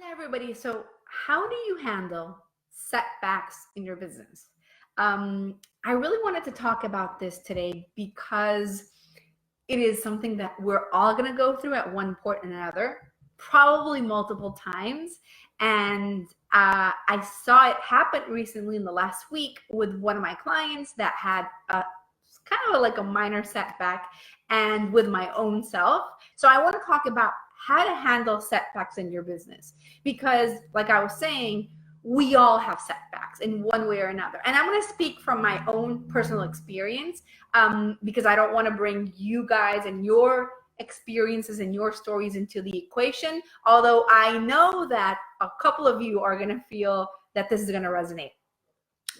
Hi, everybody. So, how do you handle setbacks in your business? I really wanted to talk about this today because it is something that we're all going to go through at one point or another, probably multiple times. And I saw it happen recently in the last week with one of my clients that had kind of like a minor setback, and with my own self. So I want to talk about how to handle setbacks in your business because, like I was saying, we all have setbacks in one way or another. And I'm going to speak from my own personal experience because I don't want to bring you guys and your experiences and your stories into the equation. Although I know that a couple of you are going to feel that this is going to resonate.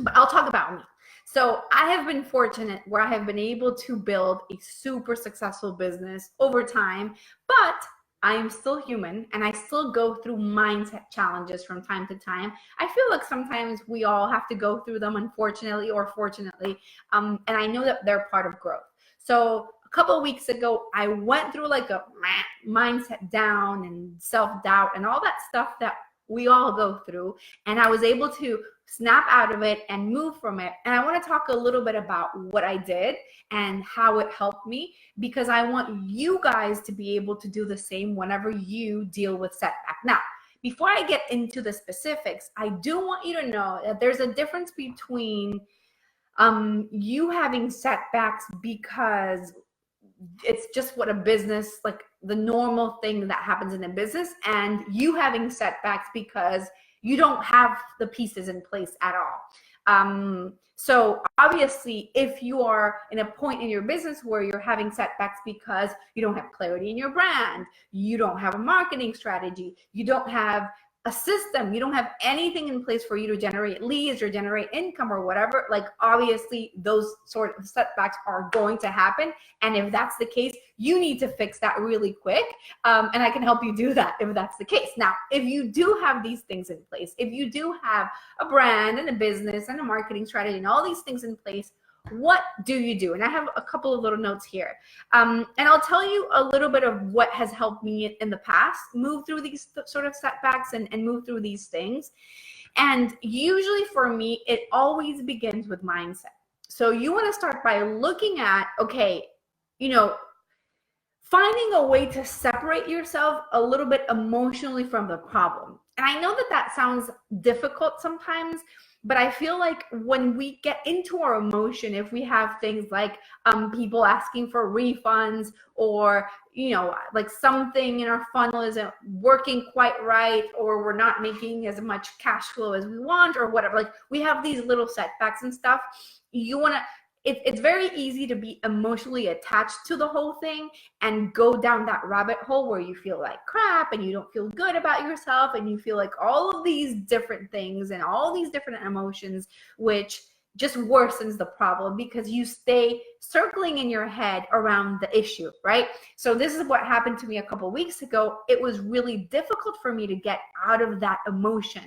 But I'll talk about me. So I have been fortunate where I have been able to build a super successful business over time, but I am still human and I still go through mindset challenges from time to time. I feel like sometimes we all have to go through them, unfortunately or fortunately. And I know that they're part of growth. So a couple of weeks ago, I went through like a mindset down and self-doubt and all that stuff that we all go through. And I was able to snap out of it and move from it. And I want to talk a little bit about what I did and how it helped me, because I want you guys to be able to do the same whenever you deal with setback. Now, before I get into the specifics, I do want you to know that there's a difference between you having setbacks because it's just what a business, like the normal thing that happens in a business, and you having setbacks because you don't have the pieces in place at all. So obviously, if you are in a point in your business where you're having setbacks because you don't have clarity in your brand, you don't have a marketing strategy, you don't have a system, you don't have anything in place for you to generate leads or generate income or whatever, like obviously those sort of setbacks are going to happen. And if that's the case, you need to fix that really quick. And I can help you do that if that's the case. Now, if you do have these things in place, if you do have a brand and a business and a marketing strategy and all these things in place, what do you do? And I have a couple of little notes here. And I'll tell you a little bit of what has helped me in the past move through these sort of setbacks and move through these things. And usually for me, it always begins with mindset. So you want to start by looking at, okay, finding a way to separate yourself a little bit emotionally from the problem. And I know that that sounds difficult sometimes, but I feel like when we get into our emotion, if we have things like people asking for refunds, or like something in our funnel isn't working quite right, or we're not making as much cash flow as we want, or whatever, like we have these little setbacks and stuff, it's very easy to be emotionally attached to the whole thing and go down that rabbit hole where you feel like crap and you don't feel good about yourself and you feel like all of these different things and all these different emotions, which just worsens the problem because you stay circling in your head around the issue, right? So this is what happened to me a couple of weeks ago. It was really difficult for me to get out of that emotion.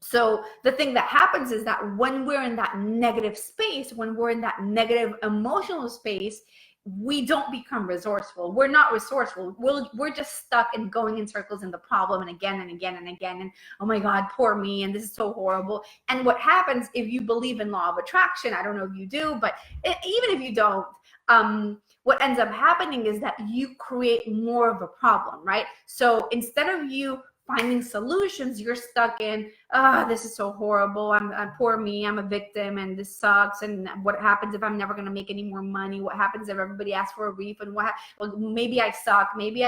So the thing that happens is that when we're in that negative space, when we're in that negative emotional space, we don't become resourceful. We're not resourceful. We're just stuck and going in circles in the problem and again and again and again. And oh my God, poor me. And this is so horrible. And what happens if you believe in law of attraction, I don't know if you do, but even if you don't, what ends up happening is that you create more of a problem, right? So instead of you finding solutions, you're stuck in, this is so horrible. I'm poor me. I'm a victim and this sucks. And what happens if I'm never going to make any more money? What happens if everybody asks for a refund? Well, maybe I suck. Maybe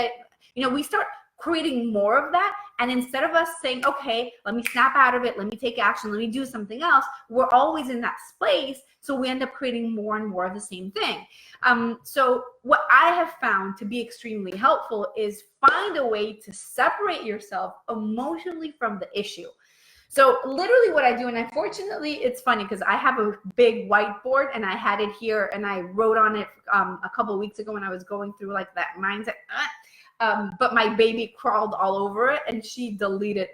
we start creating more of that. And instead of us saying, okay, let me snap out of it, let me take action, let me do something else, we're always in that space. So we end up creating more and more of the same thing. So what I have found to be extremely helpful is find a way to separate yourself emotionally from the issue. So literally what I do, and unfortunately it's funny because I have a big whiteboard and I had it here and I wrote on it a couple of weeks ago when I was going through like that mindset. But my baby crawled all over it and she erased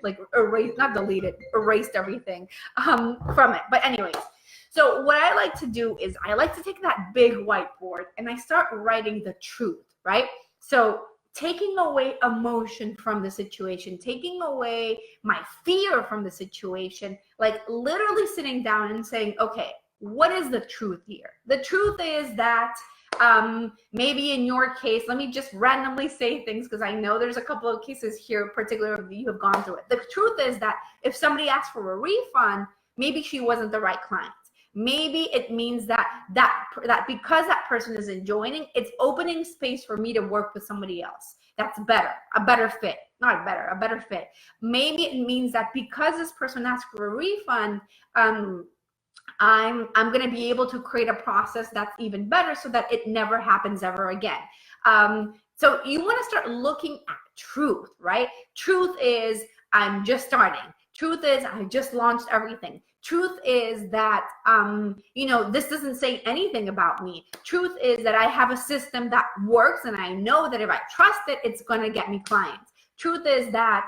everything from it. But anyways, so what I like to do is I like to take that big whiteboard and I start writing the truth, right? So taking away emotion from the situation, taking away my fear from the situation, like literally sitting down and saying, okay, what is the truth here? The truth is that maybe in your case, let me just randomly say things because I know there's a couple of cases here, particularly you have gone through it. The truth is that if somebody asks for a refund, maybe she wasn't the right client. Maybe it means that because that person isn't joining, it's opening space for me to work with somebody else that's better, a better fit, not better, a better fit. Maybe it means that because this person asked for a refund, I'm going to be able to create a process that's even better so that it never happens ever again. So you want to start looking at truth, right? Truth is I'm just starting. Truth is I just launched everything. Truth is that, this doesn't say anything about me. Truth is that I have a system that works and I know that if I trust it, it's going to get me clients. Truth is that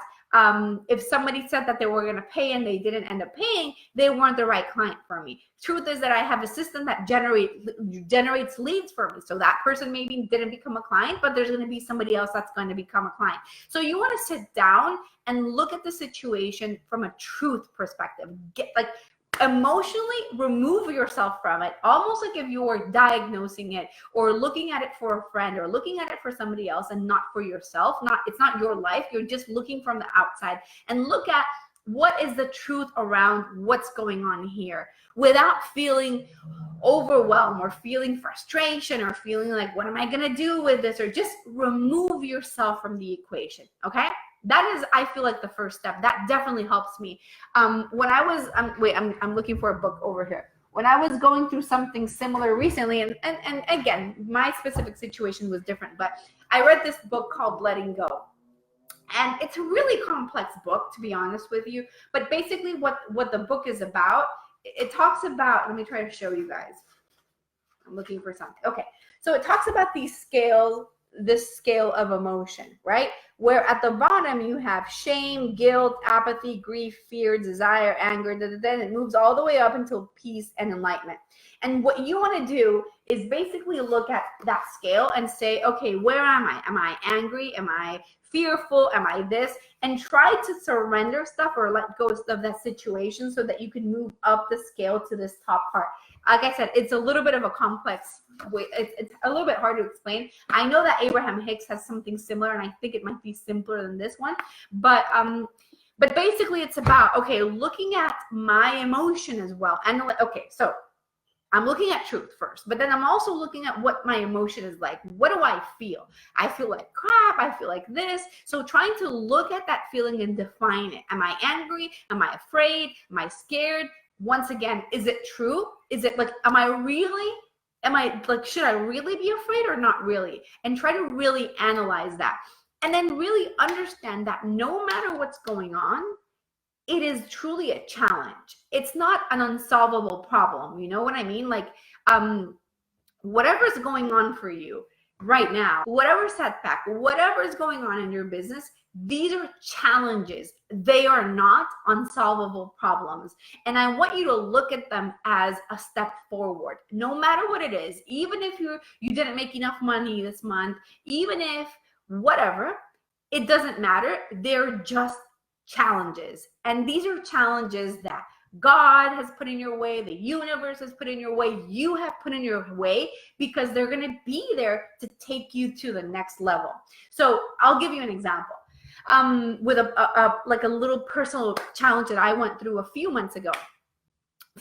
if somebody said that they were going to pay and they didn't end up paying, they weren't the right client for me. Truth is that I have a system that generates leads for me. So that person maybe didn't become a client, but there's going to be somebody else that's going to become a client. So you want to sit down and look at the situation from a truth perspective. Emotionally remove yourself from it, almost like if you were diagnosing it or looking at it for a friend or looking at it for somebody else and not for yourself. It's not your life. You're just looking from the outside and look at what is the truth around what's going on here without feeling overwhelmed or feeling frustration or feeling like, what am I going to do with this? Or just remove yourself from the equation. Okay. That is, I feel like, the first step. That definitely helps me. When I was, I'm looking for a book over here. When I was going through something similar recently, and again, my specific situation was different, but I read this book called Letting Go. And it's a really complex book, to be honest with you. But basically what the book is about, it talks about, let me try to show you guys. I'm looking for something. Okay. So it talks about this scale of emotion, right? Where at the bottom you have shame, guilt, apathy, grief, fear, desire, anger, then it moves all the way up until peace and enlightenment. And what you want to do is basically look at that scale and say, okay, where am I? Am I angry? Am I fearful? Am I this? And try to surrender stuff or let go of that situation so that you can move up the scale to this top part. Like I said, it's a little bit of a complex way. It's a little bit hard to explain. I know that Abraham Hicks has something similar, and I think it might be simpler than this one. But basically, it's about, okay, looking at my emotion as well. And okay, so I'm looking at truth first, but then I'm also looking at what my emotion is like. What do I feel? I feel like crap. I feel like this. So trying to look at that feeling and define it. Am I angry? Am I afraid? Am I scared? Once again, is it true? Is it like, should I really be afraid or not really? And try to really analyze that. And then really understand that no matter what's going on, it is truly a challenge. It's not an unsolvable problem. You know what I mean? Like, whatever's going on for you right now, whatever setback, whatever is going on in your business, these are challenges. They are not unsolvable problems. And I want you to look at them as a step forward, no matter what it is. Even if you didn't make enough money this month, even if whatever, it doesn't matter. They're just challenges. And these are challenges that God has put in your way, the universe has put in your way, you have put in your way, because they're going to be there to take you to the next level. So I'll give you an example. With a little personal challenge that I went through a few months ago.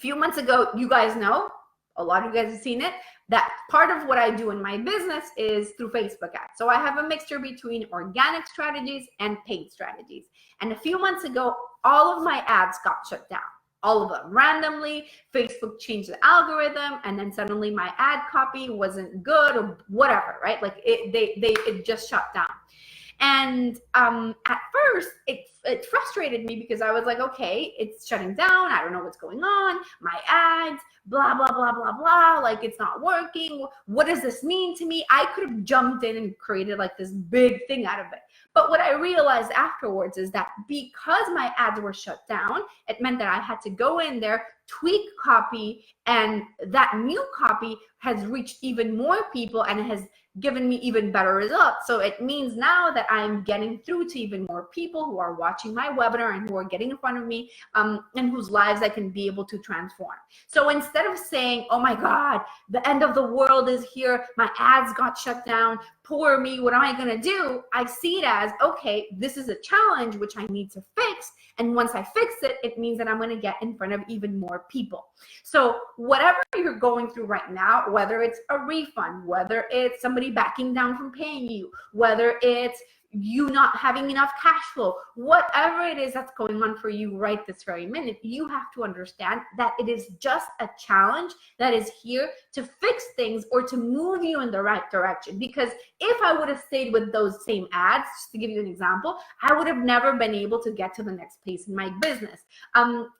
You guys know, a lot of you guys have seen it, that part of what I do in my business is through Facebook ads. So I have a mixture between organic strategies and paid strategies. And a few months ago, all of my ads got shut down. All of them. Randomly, Facebook changed the algorithm, and then suddenly my ad copy wasn't good or whatever, right? Like it just shut down. And at first, it frustrated me because I was like, okay, it's shutting down. I don't know what's going on. My ads, blah, blah, blah, blah, blah. Like, it's not working. What does this mean to me? I could have jumped in and created like this big thing out of it. But what I realized afterwards is that because my ads were shut down, it meant that I had to go in there, tweak copy, and that new copy has reached even more people and has given me even better results. So it means now that I'm getting through to even more people who are watching my webinar and who are getting in front of me, and whose lives I can be able to transform. So instead of saying, oh my God, the end of the world is here, my ads got shut down, poor me, what am I gonna do? I see it as, okay, this is a challenge which I need to fix. And once I fix it, it means that I'm gonna get in front of even more people. So whatever you're going through right now, whether it's a refund, whether it's somebody backing down from paying you, whether it's you not having enough cash flow, whatever it is that's going on for you right this very minute, you have to understand that it is just a challenge that is here to fix things or to move you in the right direction. Because if I would have stayed with those same ads, just to give you an example, I would have never been able to get to the next place in my business.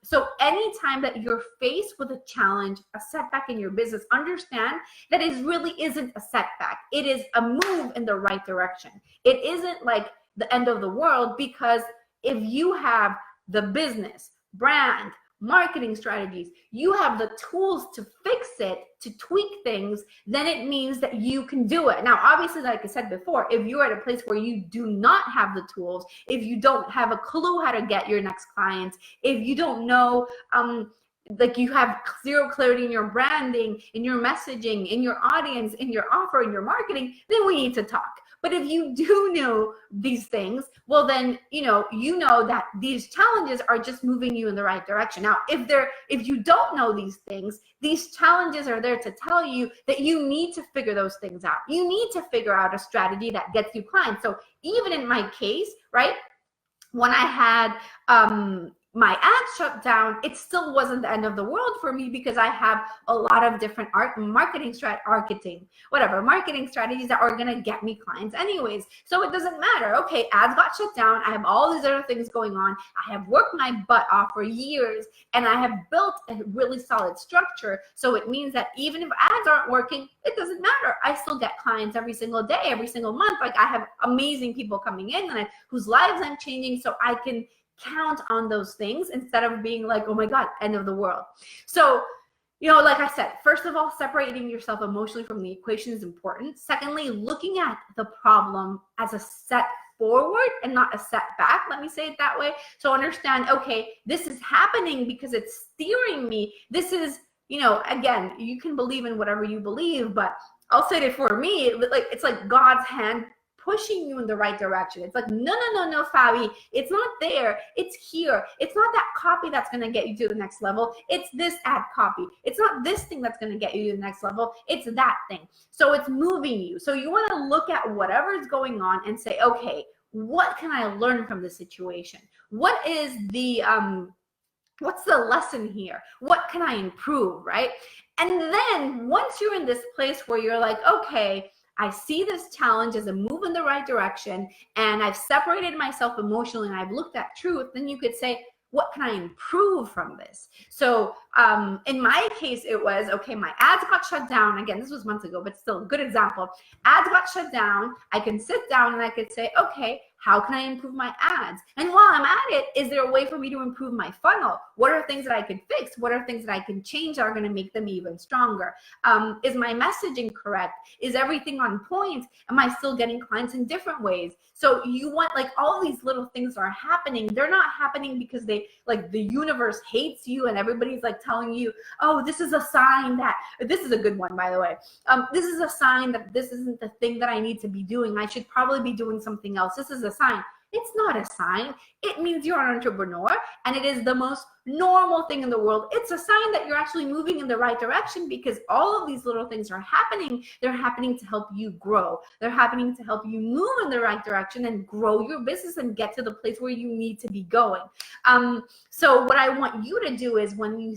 So anytime that you're faced with a challenge, a setback in your business, understand that it really isn't a setback. It is a move in the right direction. It isn't like the end of the world, because if you have the business, brand, marketing strategies, you have the tools to fix it, to tweak things, then it means that you can do it. Now, obviously, like I said before, if you're at a place where you do not have the tools, if you don't have a clue how to get your next clients, if you don't know, like you have zero clarity in your branding, in your messaging, in your audience, in your offer, in your marketing, then we need to talk. But if you do know these things, well, then, you know that these challenges are just moving you in the right direction. Now, if you don't know these things, these challenges are there to tell you that you need to figure those things out. You need to figure out a strategy that gets you clients. So even in my case, right, when I had, my ads shut down, it still wasn't the end of the world for me, because I have a lot of different marketing strategies that are going to get me clients anyways. So it doesn't matter. Okay, ads got shut down. I have all these other things going on. I have worked my butt off for years, and I have built a really solid structure. So it means that even if ads aren't working, it doesn't matter. I still get clients every single day, every single month. Like, I have amazing people coming in and whose lives I'm changing, so I can count on those things instead of being like, oh my God, end of the world. So, like I said, first of all, separating yourself emotionally from the equation is important. Secondly, looking at the problem as a set forward and not a setback. Let me say it that way. So understand, okay, this is happening because it's steering me. This is, again, you can believe in whatever you believe, but I'll say it for me, it's like God's hand pushing you in the right direction. It's like, no, Fabi, it's not there. It's here. It's not that copy that's going to get you to the next level. It's this ad copy. It's not this thing that's going to get you to the next level. It's that thing. So it's moving you. So you want to look at whatever is going on and say, okay, what can I learn from this situation? What is the, what's the lesson here? What can I improve, right? And then once you're in this place where you're like, okay, I see this challenge as a move in the right direction, and I've separated myself emotionally and I've looked at truth, then you could say, what can I improve from this? So in my case, it was, okay, my ads got shut down. Again, this was months ago, but still a good example. Ads got shut down. I can sit down and I could say, okay, how can I improve my ads? And while I'm at it, is there a way for me to improve my funnel? What are things that I can fix? What are things that I can change that are going to make them even stronger? Is my messaging correct? Is everything on point? Am I still getting clients in different ways? So you want, like, all these little things are happening. They're not happening because they, like, the universe hates you and everybody's like telling you, oh, this is a sign that, this is a good one, by the way. This is a sign that this isn't the thing that I need to be doing. I should probably be doing something else. This is a sign. It's not a sign. It means you're an entrepreneur, and it is the most normal thing in the world. It's a sign that you're actually moving in the right direction, because all of these little things are happening. They're happening to help you grow. They're happening to help you move in the right direction and grow your business and get to the place where you need to be going. So what I want you to do is, when you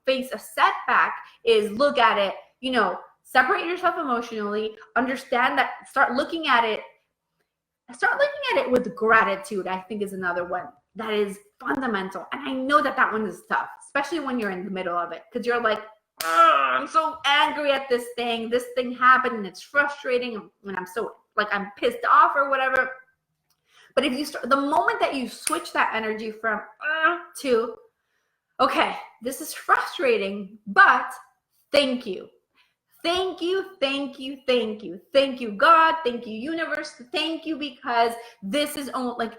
face a setback, is look at it, separate yourself emotionally, understand that, start looking at it with gratitude, I think, is another one that is fundamental. And I know that one is tough, especially when you're in the middle of it, because you're like, I'm so angry at this thing. This thing happened and it's frustrating, and I'm so, like, I'm pissed off or whatever. But if you start, the moment that you switch that energy from to, okay, this is frustrating, but thank you. Thank you, thank you, thank you. Thank you, God. Thank you, universe. Thank you, because this is like,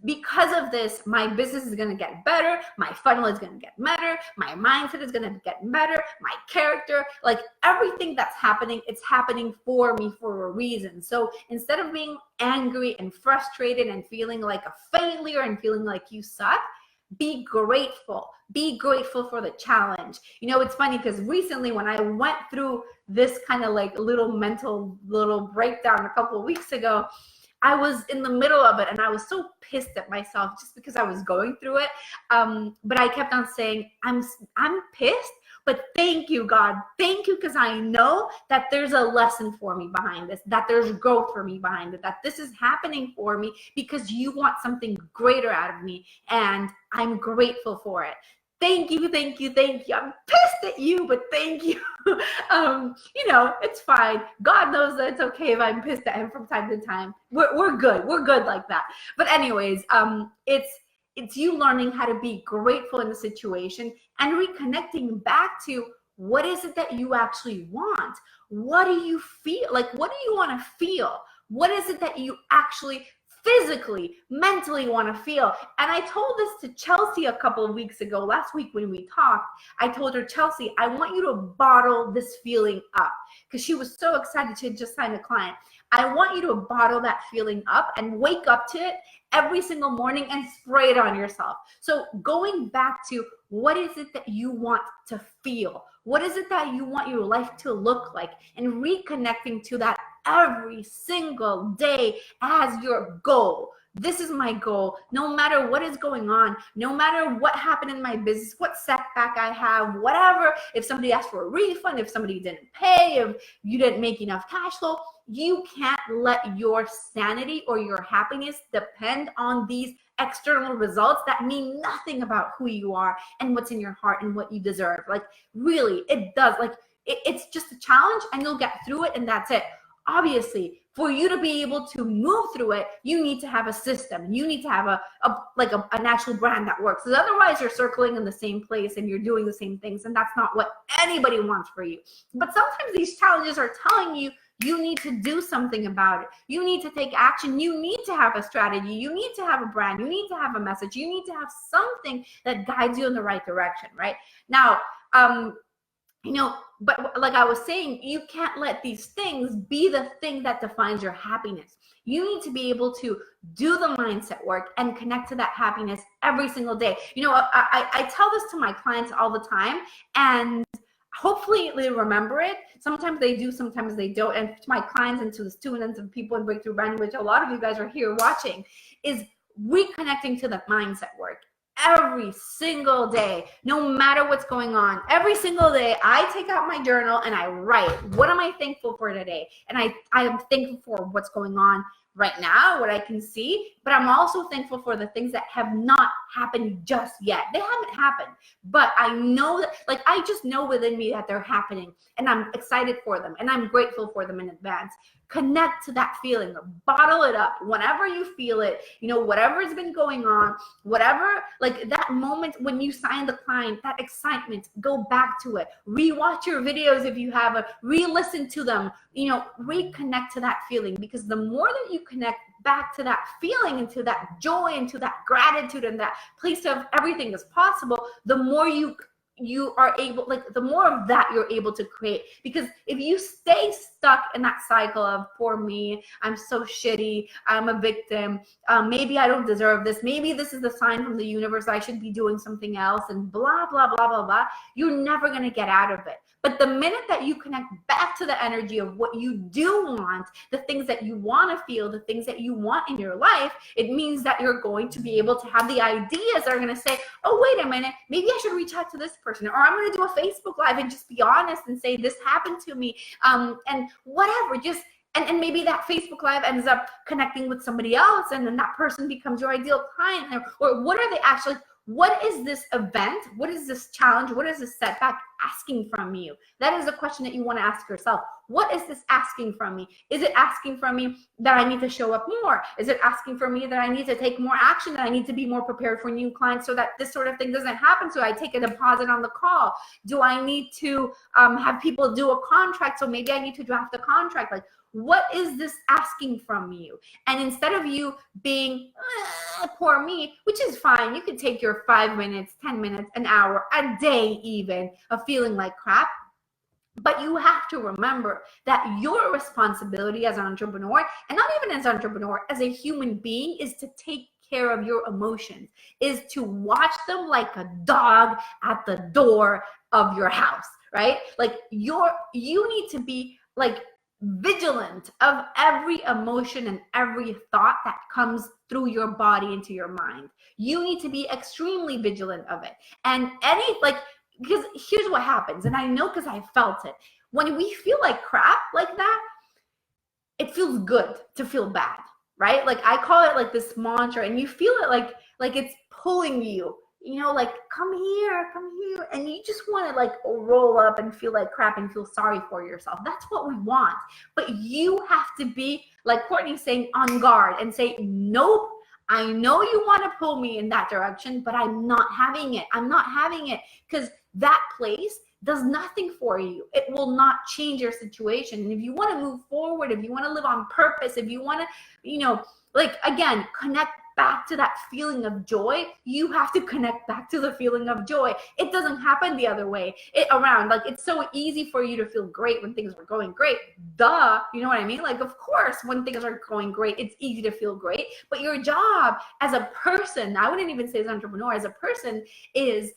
because of this, my business is going to get better. My funnel is going to get better. My mindset is going to get better. My character, like everything that's happening, it's happening for me for a reason. So instead of being angry and frustrated and feeling like a failure and feeling like you suck, be grateful. Be grateful for the challenge. You know, it's funny because recently when I went through this kind of like little mental little breakdown a couple of weeks ago, I was in the middle of it and I was so pissed at myself just because I was going through it. But I kept on saying, I'm pissed, but thank you, God. Thank you, because I know that there's a lesson for me behind this, that there's growth for me behind it, that this is happening for me because you want something greater out of me, and I'm grateful for it. Thank you, thank you, thank you. I'm pissed at you, but thank you. You know, it's fine. God knows that it's okay if I'm pissed at him from time to time. We're good. We're good like that. But anyways, it's you learning how to be grateful in the situation and reconnecting back to what is it that you actually want? What do you feel? Like, what do you want to feel? What is it that you actually physically, mentally want to feel? And I told this to Chelsea a couple of weeks ago, last week when we talked. I told her, Chelsea, I want you to bottle this feeling up, because she was so excited. She had just signed a client. I want you to bottle that feeling up and wake up to it every single morning and spray it on yourself. So going back to, what is it that you want to feel? What is it that you want your life to look like? And reconnecting to that every single day as your goal. This is my goal. No matter what is going on, no matter what happened in my business, what setback I have, whatever, if somebody asked for a refund, if somebody didn't pay, if you didn't make enough cash flow, you can't let your sanity or your happiness depend on these external results that mean nothing about who you are and what's in your heart and what you deserve. Like, really, it does. Like, it's just a challenge and you'll get through it, and that's it. Obviously, for you to be able to move through it, you need to have a system. You need to have an actual brand that works. Because otherwise, you're circling in the same place and you're doing the same things, and that's not what anybody wants for you. But sometimes these challenges are telling you, you need to do something about it. You need to take action. You need to have a strategy. You need to have a brand. You need to have a message. You need to have something that guides you in the right direction, right? Now, you know, but like I was saying, you can't let these things be the thing that defines your happiness. You need to be able to do the mindset work and connect to that happiness every single day. You know, I tell this to my clients all the time, and hopefully they remember it. Sometimes they do, sometimes they don't. And to my clients and to the students and people in Breakthrough Branding, which a lot of you guys are here watching, is reconnecting to the mindset work every single day, no matter what's going on. Every single day, I take out my journal and I write, what am I thankful for today? And I am thankful for what's going on right now, what I can see, but I'm also thankful for the things that have not happened just yet. They haven't happened, but I know that, like, I just know within me that they're happening, and I'm excited for them, and I'm grateful for them in advance. Connect to that feeling, bottle it up whenever you feel it, you know, whatever's been going on, whatever, like that moment when you sign the client, that excitement, go back to it, rewatch your videos if you have re-listen to them, you know, reconnect to that feeling, because the more that you connect back to that feeling, into that joy, into that gratitude, and that place of everything is possible, the more you are able, like the more of that you're able to create. Because if you stay stuck in that cycle of, poor me, I'm so shitty, I'm a victim, maybe I don't deserve this, maybe this is the sign from the universe, I should be doing something else, and blah, blah, blah, blah, blah, you're never going to get out of it. But the minute that you connect back to the energy of what you do want, the things that you want to feel, the things that you want in your life, it means that you're going to be able to have the ideas that are going to say, oh, wait a minute, maybe I should reach out to this person, or I'm going to do a Facebook Live and just be honest and say, this happened to me, and whatever, just, and maybe that Facebook Live ends up connecting with somebody else, and then that person becomes your ideal client, or what are they actually, what is this event? What is this challenge? What is this setback asking from you? That is a question that you want to ask yourself. What is this asking from me? Is it asking from me that I need to show up more? Is it asking for me that I need to take more action, that I need to be more prepared for new clients so that this sort of thing doesn't happen, so I take a deposit on the call? Do I need to have people do a contract, so maybe I need to draft a contract? Like, what is this asking from you? And instead of you being, poor me, which is fine, you could take your 5 minutes, 10 minutes, an hour, a day even, of feeling like crap. But you have to remember that your responsibility as an entrepreneur, and not even as an entrepreneur, as a human being, is to take care of your emotions, is to watch them like a dog at the door of your house, right? Like you need to be like vigilant of every emotion and every thought that comes through your body into your mind. You need to be extremely vigilant of it. And because here's what happens, and I know because I felt it. When we feel like crap like that, it feels good to feel bad, right? Like I call it like this mantra, and you feel it like it's pulling you, like come here, and you just want to like roll up and feel like crap and feel sorry for yourself. That's what we want. But you have to be, like Courtney's saying, on guard and say, nope, I know you want to pull me in that direction, but I'm not having it. I'm not having it, because that place does nothing for you. It will not change your situation. And if you want to move forward, if you want to live on purpose, if you want to, again, connect back to that feeling of joy, you have to connect back to the feeling of joy. It doesn't happen the other way around. Like, it's so easy for you to feel great when things are going great. Duh, you know what I mean? Like, of course, when things are going great, it's easy to feel great. But your job as a person, I wouldn't even say as an entrepreneur, as a person, is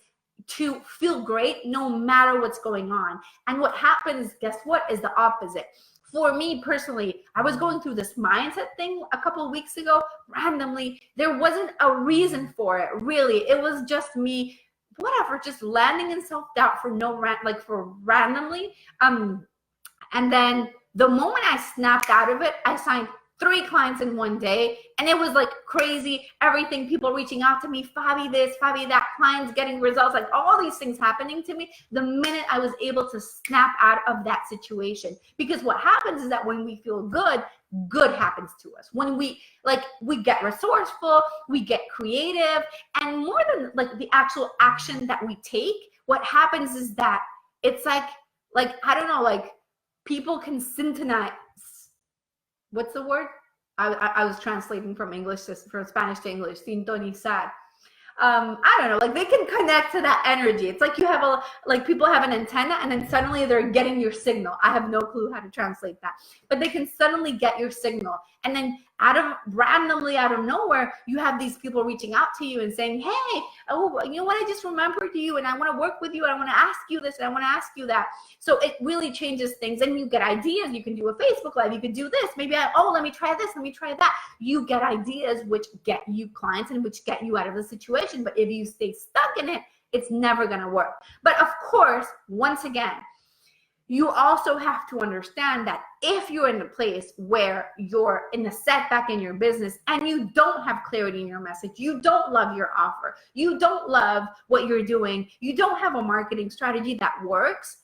to feel great no matter what's going on. And what happens, guess what, is the opposite. For me personally, I was going through this mindset thing a couple of weeks ago, randomly. There wasn't a reason for it, really. It was just me, whatever, just landing in self-doubt for randomly. And then the moment I snapped out of it, I signed 3 clients in one day, and it was like crazy. Everything, people reaching out to me, Fabi this, Fabi that, clients getting results, like all these things happening to me the minute I was able to snap out of that situation. Because what happens is that when we feel good, good happens to us. When we get resourceful, we get creative, and more than like the actual action that we take, what happens is that it's like I don't know, like people can syntonize. What's the word? I was translating from Spanish to English. Sintonizar. I don't know, like they can connect to that energy. It's like you have people have an antenna, and then suddenly they're getting your signal. I have no clue how to translate that, but they can suddenly get your signal. And then randomly out of nowhere, you have these people reaching out to you and saying, hey, oh, you know what? I just remembered you, and I want to work with you, and I want to ask you this, and I want to ask you that. So it really changes things, and you get ideas. You can do a Facebook Live. You could do this. Maybe let me try this. Let me try that. You get ideas which get you clients and which get you out of the situation. But if you stay stuck in it, it's never going to work. But of course, once again, you also have to understand that if you're in a place where you're in a setback in your business and you don't have clarity in your message, you don't love your offer, you don't love what you're doing, you don't have a marketing strategy that works,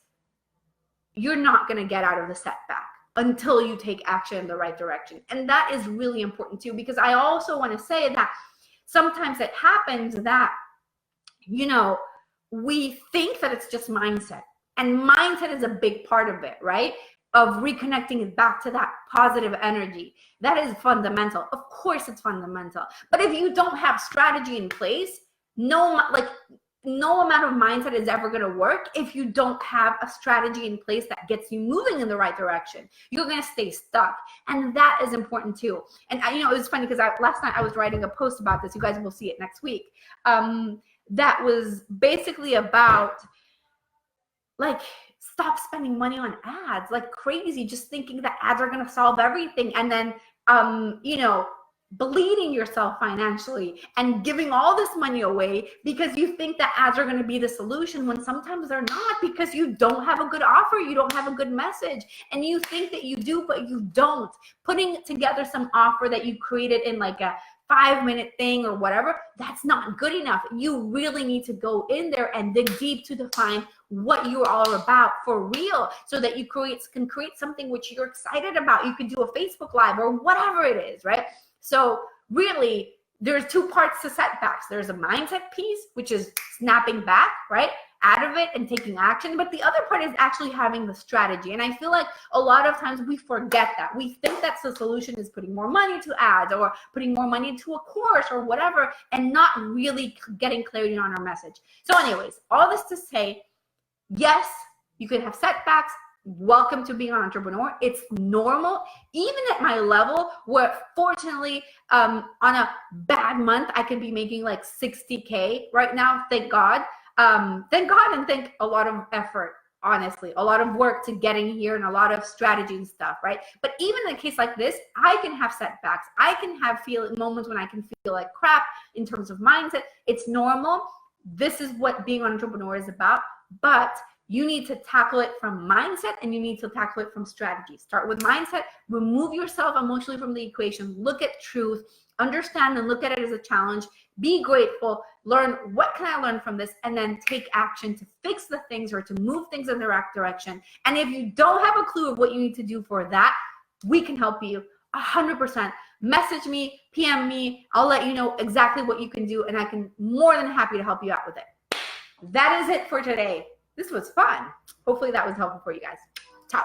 you're not going to get out of the setback until you take action in the right direction. And that is really important too, because I also want to say that sometimes it happens that, we think that it's just mindset. And mindset is a big part of it, right? Of reconnecting it back to that positive energy. That is fundamental. Of course it's fundamental. But if you don't have strategy in place, no amount of mindset is ever going to work if you don't have a strategy in place that gets you moving in the right direction. You're going to stay stuck. And that is important too. And it was funny because last night I was writing a post about this. You guys will see it next week. That was basically about stop spending money on ads like crazy, just thinking that ads are going to solve everything. And then, bleeding yourself financially and giving all this money away because you think that ads are going to be the solution, when sometimes they're not, because you don't have a good offer, you don't have a good message, and you think that you do, but you don't. Putting together some offer that you created in like a 5-minute thing or whatever, that's not good enough. You really need to go in there and dig deep to define what you're all about for real, so that you can create something which you're excited about. You can do a Facebook Live or whatever it is, right? So really, there's two parts to setbacks. There's a mindset piece, which is snapping back, right, out of it and taking action. But the other part is actually having the strategy. And I feel like a lot of times we forget that. We think that the solution is putting more money to ads or putting more money into a course or whatever, and not really getting clarity on our message. So anyways, all this to say, yes, you can have setbacks. Welcome to being an entrepreneur. It's normal. Even at my level, where fortunately on a bad month, I can be making like 60K right now. Thank God. Thank God, and thank a lot of effort, honestly, a lot of work to getting here and a lot of strategy and stuff, right? But even in a case like this, I can have setbacks. I can have moments when I can feel like crap in terms of mindset. It's normal. This is what being an entrepreneur is about. But you need to tackle it from mindset, and you need to tackle it from strategy. Start with mindset, remove yourself emotionally from the equation, look at truth, understand and look at it as a challenge, be grateful, learn what can I learn from this, and then take action to fix the things or to move things in the right direction. And if you don't have a clue of what you need to do for that, we can help you 100%. Message me, PM me, I'll let you know exactly what you can do, and I can more than happy to help you out with it. That is it for today. This was fun. Hopefully that was helpful for you guys. Ciao.